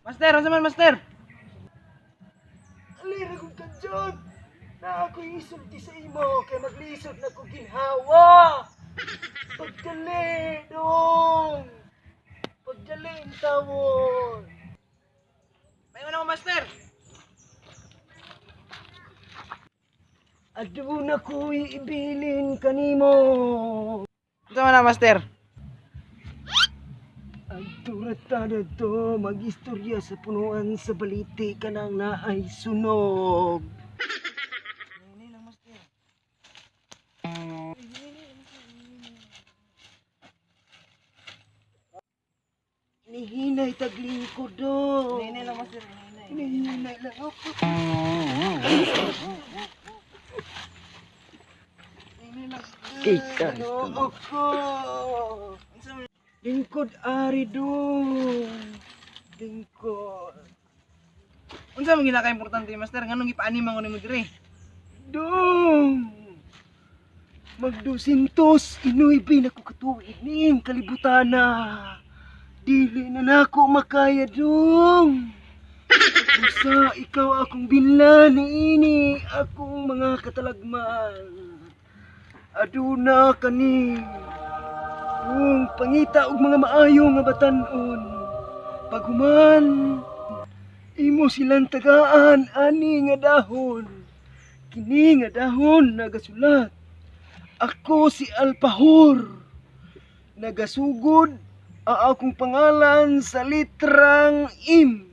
Master, unsa man master? Alira kong kadyon. Na ako'y isulti sa imo kay maglisod na ko ginhawa. Pagdali, dong. Pagdali ang tawon. May una ko master. Ado na ko'y ibilin kanimo. Unsa man na master? Ang turatada to mag-istorya sa punuan sa baliti kanang naay sunog. Ini lang master. Nihinay taglingkod do. Ini lang master. Nihinay lang ako. Ini lang. Kita ako. Unsa man? Lingkod ari dong. Lingkod. Unsa man ginaka importante master nganong gipaani man ko nimo dire? Dong. Magdusintos inoy bin ako katuig ning kalibutana. Dili na nako makaya dong. Usa ikaw akong binlan niini akong mga katalagman. Aduna kani. Kung pangita og mga maayo nga batan-on. Paghuman imo silang tagaan ani nga dahon. Kini nga dahon nagasulat. Ako si Alpahor. Nagasugod ang akong pangalan sa litrang M.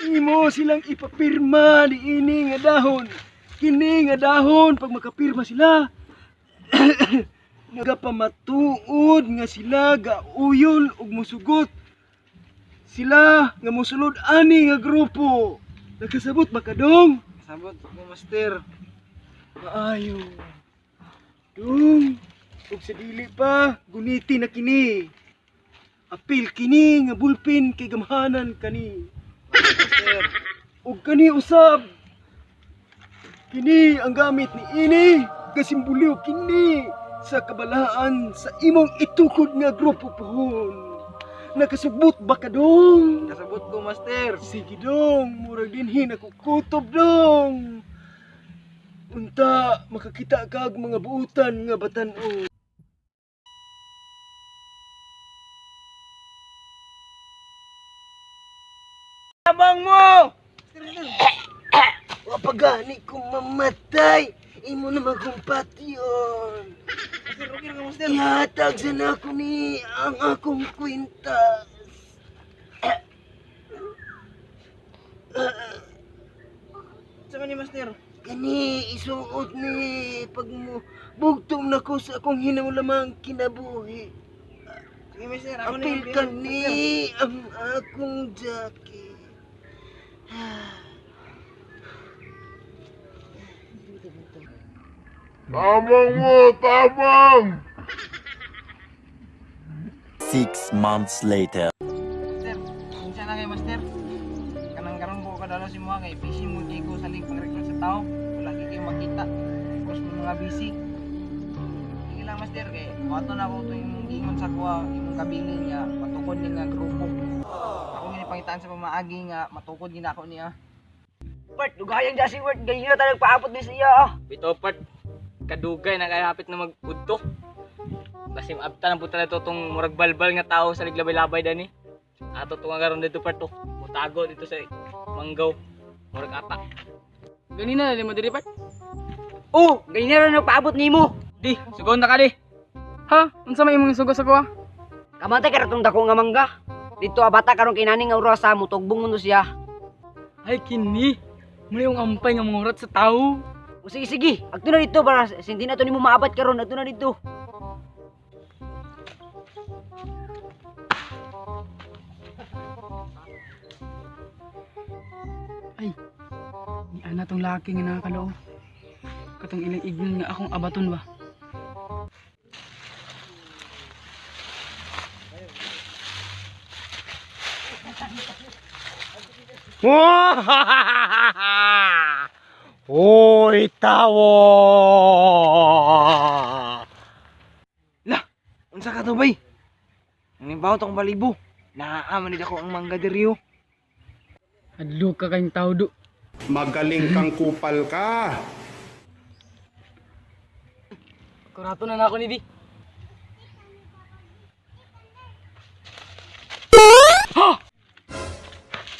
Imo silang ipapirma diini nga dahon. Kini nga dahon pag makapirma sila nagapamatuod nga sila gauyol ug musugot. Sila nga mosulod ani nga grupo. Nakasabot ba ka dong? Sabot ko master. Maayo. Dong, ug sa dili pa guniti na kini. Apil kini nga bulpin kay gamhanan kani. Master. Ug kani usab. Kini ang gamit ni ini kasimboliyo kini sa kabalaan sa imong itukod nga grupo pohon. Nakasubot ba ka dong? Kasabot ko master. Sige dong, murag dinhin ako kutob dong. Unta makakita kag mga buutan nga batan-o. Abang mo. Wa pagani kung mamatay, imo na magumpatyon. Master, okay ra ka master. Ihatag sa nako ni ang akong kwintas. Unsa man ni master? Kani isuot ni pag mo bugtong nako sa akong hinawlamang kinabuhi. Sige master, ako Apil ni kani ang akong jacket. Tabang mo, tabang! 6 months later. Master, unsa na kay master? Kanang karon ko kadalo si mga kay busy mo di ko sa link pang-recruit sa tao. Wala kay kayo makita. Tapos mga busy. Sige lang master kay wato na ako to yung gingon sa kuha imong kabilin nga matukod ni nga grupo. Ako ni pangitaan sa pamaagi nga matukod gina ako niya. Part dugayang dasi word ganyan na talagang paabot ni siya. Bito part kadugay na kahapit na magudto. Basim abta na puta na to tong murag balbal nga tao sa liglabay-labay dani. Ato to nga karon dito part to. Mutago dito sa Manggaw. Murag ata. Ganina na mo diri part. Oh, ganyan na nagpaabot nimo. Di, sugon na ka di. Ha? Unsa may imong sugo sa kuha? Kamantay karatong dako nga mangga. Dito abata karon kay nani nga oras sa mutugbong mo siya. Ay kini. Muli yung ampay nga mangurat sa tao. O sige sige, agto na dito para hindi na to nimo maabat karon, agto na dito. Ay. Ni ana tong laki nga nakakaloo. Katong ilang ignon nga akong abaton ba. Hoy, tawo! Lah, unsa ka to bay? Nanibaw tong balibo. Naaman ako ang mangga diri oh. Adlo ka kayong tao do. Magaling kang kupal ka. Kurato na ako ni di.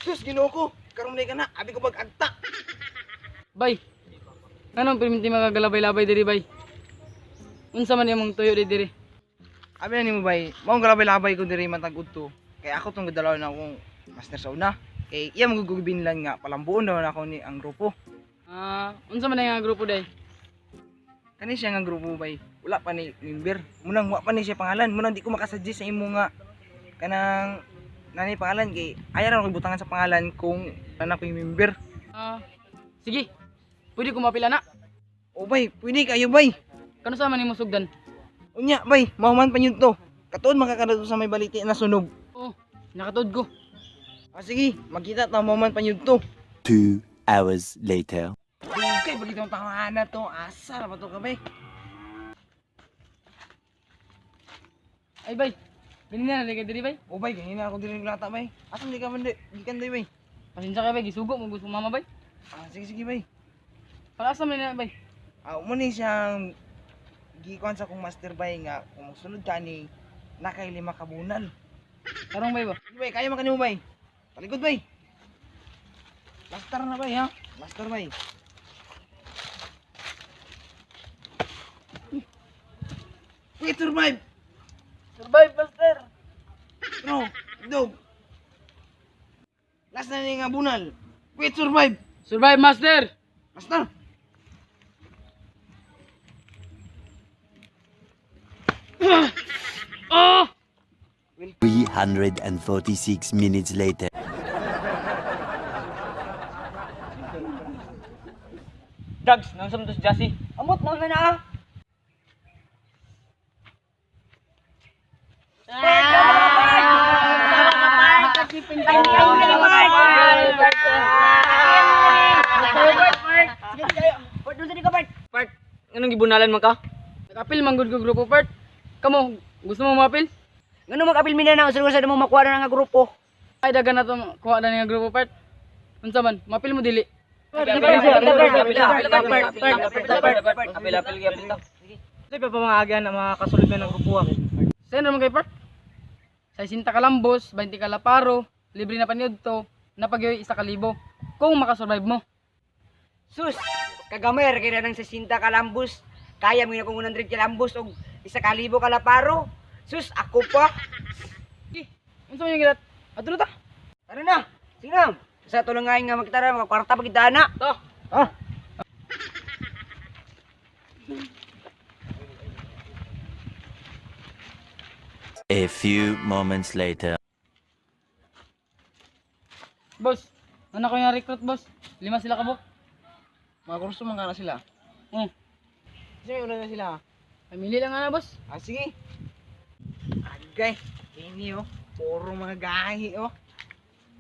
Sus, ginoo ko. Karon ka na, abi ko pag-agta. Bay. Anong perminti magagalabay-labay diri bay? Unsa man imong tuyo di diri? Abi na nimo bay, mao galabay-labay ko diri matag udto. Kay ako tong gadalaw na akong master sa una. Kay iya magugubinlan nga palambuon daw na ako ni ang grupo. Unsa man nga grupo day? Kani siya nga grupo bay. Wala pa ni member. Munang wa pa ni siya pangalan. Munang di ko makasuggest sa imo nga kanang nani pangalan kay ayaw ra ko butangan sa pangalan kung anak ko yung member. Sige. Pwede ko mapila na. O bay, pwede kayo bay. Kano sa man nimo sugdan? Unya bay, mahuman pa yun to. Katuon makakadto sa may baliti na sunog. Oh, nakatuod ko. Sige, magkita ta mahuman pa yun to. 2 hours later. Okay, bagito ang tangahan na to. Asa na ba to ka bay? Ay bay. Ganina na diri bay. O bay, ganyan na ako din lata bay. Asan di ka man di? Gikan di bay. Pasensya ka bay, gisugo mo gusto mama bay. Sige bay. Pag-asa man na bay. Mo ni siyang gikuan sa kong master bay nga kung sunod ka ni nakay 5 ka bunal. Karong bay ba? Sige bay, kaya makanimo bay. Talikod bay. Master na bay ha. Master bay. Wait, survive! Survive master. No, dog. Last na nga bunal. Wait, survive! Survive master. Master! 346 minutes later. Dags, nang sa si Jassy. Amot mo na. Part, anong gibunalan man ka? Nag-apil man gud ko grupo part. Kamo, gusto mo mapil? Ngano mag-apil mi na usag sa mo makuha na nga grupo. Ay dagan na to kuha na nga grupo part. Unsa man, mapil mo dili. Apil Say pa mga agyan na mga kasulod na ng grupo. Say naman kay part. Sa 60 ka lambos, 20 ka laparo, libre na paniud to, napagyoy 1,000 kung makasurvive mo. Sus, kagamay ra kay nang 60 ka lambos. Kaya mo na kung 100 ka lambos og 1,000 ka laparo. Sus, ako pa. Unsa man yung gilat? Adto ta. Tara na. Sige na. Sa tulungan nga magkitara mga kwarta pagidana. To. A few moments later. Boss, anak ko yung recruit boss. 5 sila kabuk. Mga kurso man ka na sila. Sige, una na sila. Pamili lang nga na boss. Sige. Agay. Ini oh. Puro mga gahi oh.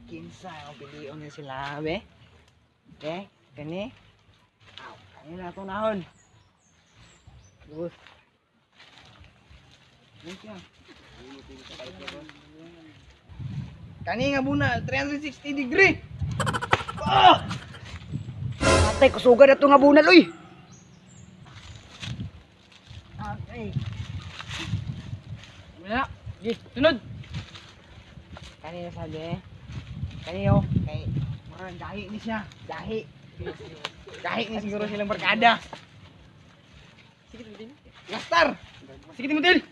Kinsa ang pilion na sila be. Okay, kani. Kani na itong nahon. Bus. Kani nga bunal, 360 degree. Patay kusugan na to nga bunal oy. Okay. Wala na. Gi, sunod. Kani na sabi. Kani oh. Kay marang dahi ni siya. Dahi. Dahi ni siguro silang barkada. Gastar! Sige timutil.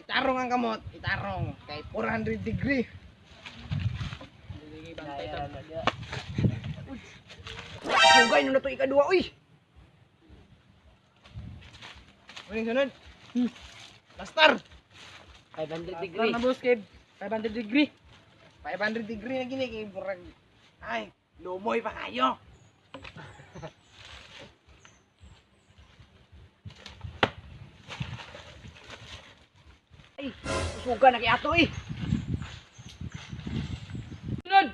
Itarong ang kamot, itarong kay 400 degree. Sugay na to ikadua oy. Muling sunod. Gastar! 500 Degree. Na boss kay 500 degree. 500 degree na gini kay murag ay, lumoy pa kayo. Ay, kusugan na kay ato eh. Sunod.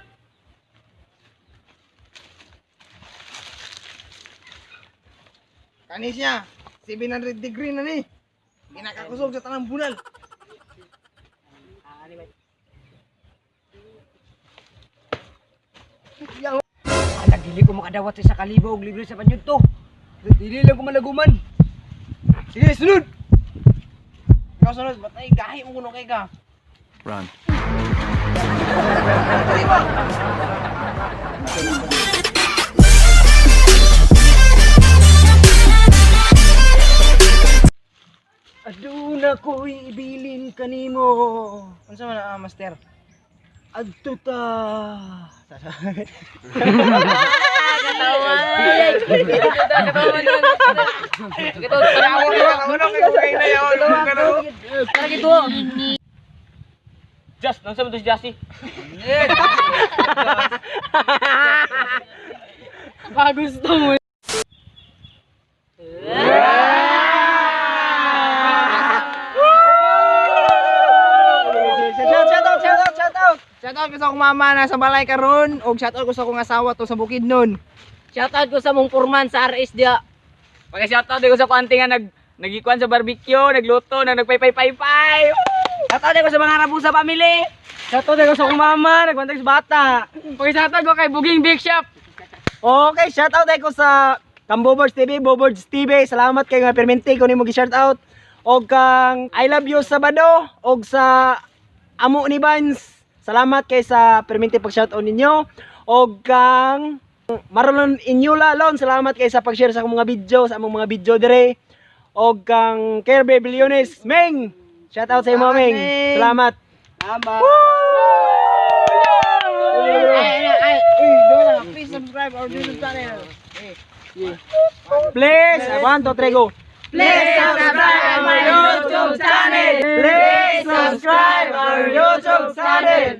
Kani siya, 700 degree na ni. Ginakakusog sa tanang bunal. Anak, dili ko makadawat sa 1,000 og libre sa panyud to. Dili lang ko malaguman. Sige, sunod! Ikaw sunod, batay, gahi mo kuno kay ka. Run. Aduna ko'y ibilin kanimo. Unsa man master? Adto ta. Just, nang sabi to si Jassy. Gusto mo. Shoutout ko sa akong mama na sa balay karon og shoutout ko sa akong asawa to sa bukid nun. Shoutout ko sa mong purman sa RS dia. Pagka-shoutout ko sa kuanti nga nagikuan sa barbecue, nagluto, nagpaypay-paypay. Shoutout ko sa mga Rabusa family. Shoutout ko sa akong mama, nagbantay sa bata. Pagka-shoutout ko kay Buging Big Shop. Okay, shoutout ko sa kang Bobords TV, Bobords TV. Salamat kay nga perminti ko nimo gi-shoutout. Og kang I love you sa Bado og sa amo ni Vans. Salamat kay sa perminti pag-shoutout ninyo. Og kang Marlon Inyula Lon, salamat kay sa pag-share sa akong mga video, sa among mga video dire. Og kang Kerbe Billiones, Meng. Shoutout sa imo, Meng. Salamat. Please subscribe our YouTube channel. Please, 1 2 3 go. Please subscribe my YouTube channel. Please subscribe our YouTube channel.